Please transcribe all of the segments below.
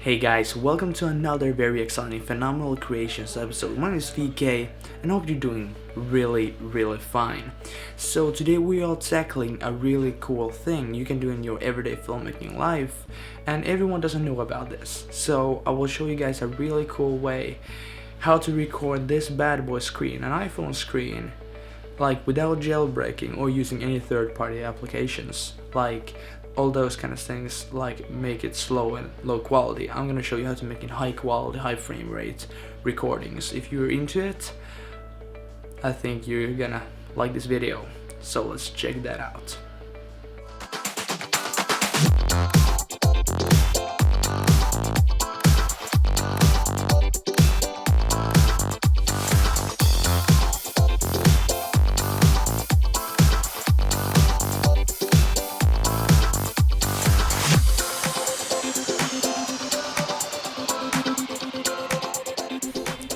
Hey guys, welcome to another very exciting Phenomenal Creations episode. My name is VK and I hope you're doing really fine. So today we are tackling a really cool thing you can do in your everyday filmmaking life, and everyone doesn't know about this. So I will show you guys a really cool way how to record this bad boy screen, an iPhone screen, like without jailbreaking or using any third-party applications, like all those kind of things, like make it slow and low quality. I'm gonna show you how to make it high quality, high frame rate recordings. If you're into it, I think you're gonna like this video, so let's check that out.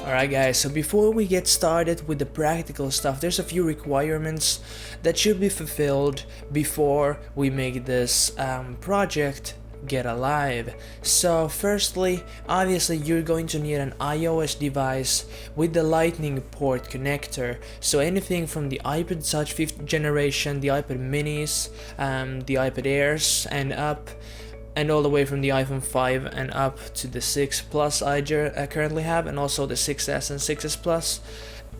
Alright guys, so before we get started with the practical stuff, there's a few requirements that should be fulfilled before we make this project get alive. So firstly, obviously you're going to need an iOS device with the lightning port connector. So anything from the iPod Touch 5th generation, the iPod minis, the iPod Airs and up, and all the way from the iPhone 5 and up to the 6 Plus I currently have, and also the 6S and 6S Plus,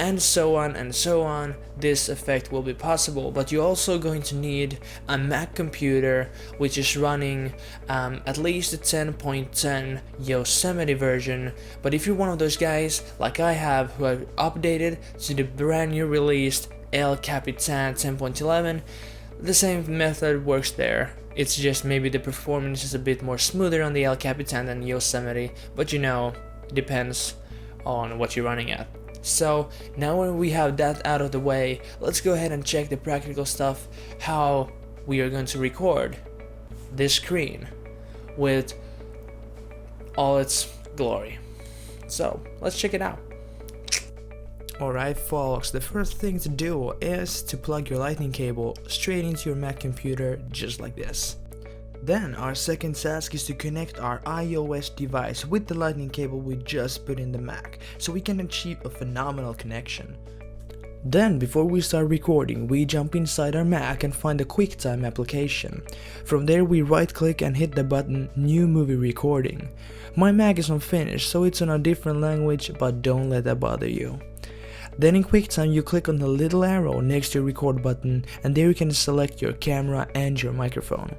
and so on and so on. This effect will be possible, but you're also going to need a Mac computer which is running at least the 10.10 Yosemite version. But if you're one of those guys like I have who have updated to the brand new released El Capitan 10.11, the same method works there. It's just maybe the performance is a bit more smoother on the El Capitan than Yosemite, but you know, depends on what you're running at. So now when we have that out of the way, let's go ahead and check the practical stuff, how we are going to record this screen with all its glory. So let's check it out. Alright folks, the first thing to do is to plug your lightning cable straight into your Mac computer just like this. Then our second task is to connect our iOS device with the lightning cable we just put in the Mac, so we can achieve a phenomenal connection. Then before we start recording, we jump inside our Mac and find the Quicktime application. From there we right click and hit the button New Movie Recording. My Mac is unfinished, so it's on a different language, but don't let that bother you. Then in QuickTime you click on the little arrow next to your record button, and there you can select your camera and your microphone.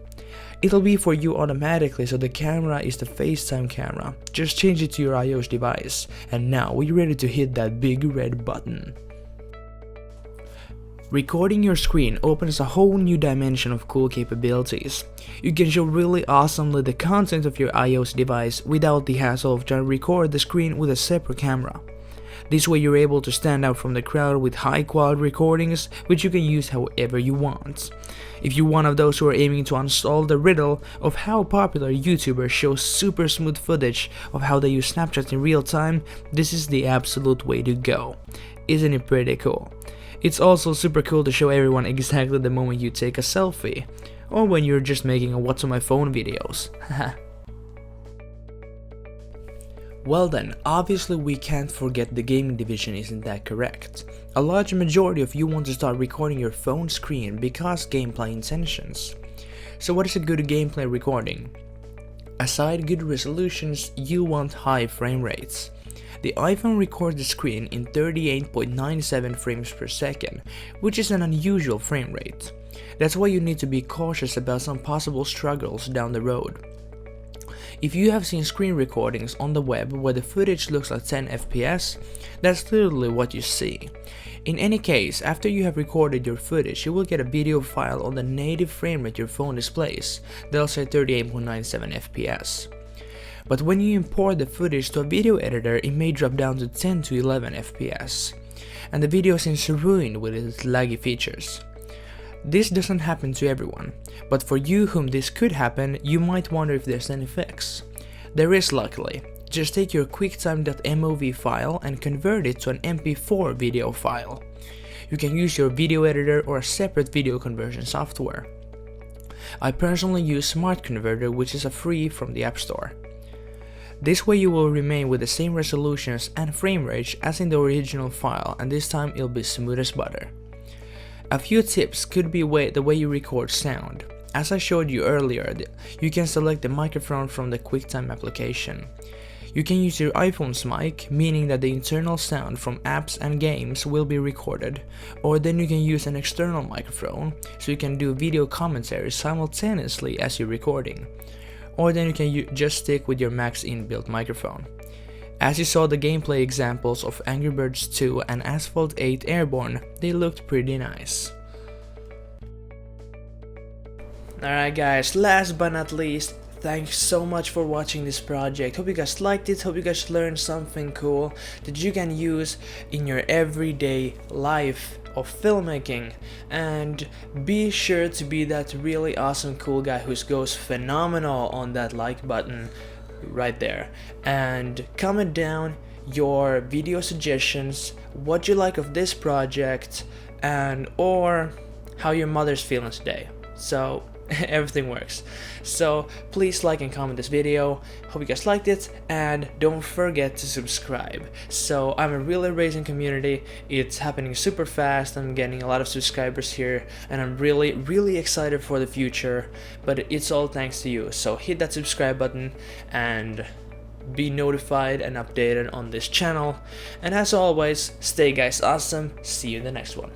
It'll be for you automatically, so the camera is the FaceTime camera. Just change it to your iOS device, and now we're ready to hit that big red button. Recording your screen opens a whole new dimension of cool capabilities. You can show really awesomely the content of your iOS device without the hassle of trying to record the screen with a separate camera. This way you're able to stand out from the crowd with high quality recordings, which you can use however you want. If you're one of those who are aiming to unsolve the riddle of how popular YouTubers show super smooth footage of how they use Snapchat in real time, this is the absolute way to go. Isn't it pretty cool? It's also super cool to show everyone exactly the moment you take a selfie, or when you're just making a what's on my phone videos. Well then, obviously we can't forget the gaming division, isn't that correct? A large majority of you want to start recording your phone screen because gameplay intentions. So what is a good gameplay recording? Aside good resolutions, you want high frame rates. The iPhone records the screen in 38.97 frames per second, which is an unusual frame rate. That's why you need to be cautious about some possible struggles down the road. If you have seen screen recordings on the web where the footage looks like 10 FPS, that's literally what you see. In any case, after you have recorded your footage, you will get a video file on the native frame rate your phone displays. They'll say 38.97 FPS. But when you import the footage to a video editor, it may drop down to 10 to 11 FPS, and the video seems ruined with its laggy features. This doesn't happen to everyone, but for you whom this could happen, you might wonder if there's any fix. There is, luckily. Just take your quicktime.mov file and convert it to an MP4 video file. You can use your video editor or a separate video conversion software. I personally use SmartConverter, which is a free from the App Store. This way you will remain with the same resolutions and frame rate as in the original file, and this time it'll be smooth as butter. A few tips could be the way you record sound. As I showed you earlier, you can select the microphone from the Quicktime application. You can use your iPhone's mic, meaning that the internal sound from apps and games will be recorded, or then you can use an external microphone, so you can do video commentary simultaneously as you're recording. Or then you can just stick with your Mac's inbuilt microphone. As you saw the gameplay examples of Angry Birds 2 and Asphalt 8 Airborne, they looked pretty nice. Alright guys, last but not least, thanks so much for watching this project. Hope you guys liked it, hope you guys learned something cool that you can use in your everyday life of filmmaking. And be sure to be that really awesome cool guy who goes phenomenal on that like button right there. And comment down your video suggestions, what you like of this project, and or how your mother's feeling today. So everything works. So please like and comment this video. Hope you guys liked it, and don't forget to subscribe. So I'm a really raising community. It's happening super fast. I'm getting a lot of subscribers here, and I'm really excited for the future, but it's all thanks to you. So hit that subscribe button and be notified and updated on this channel. And as always, stay guys awesome. See you in the next one.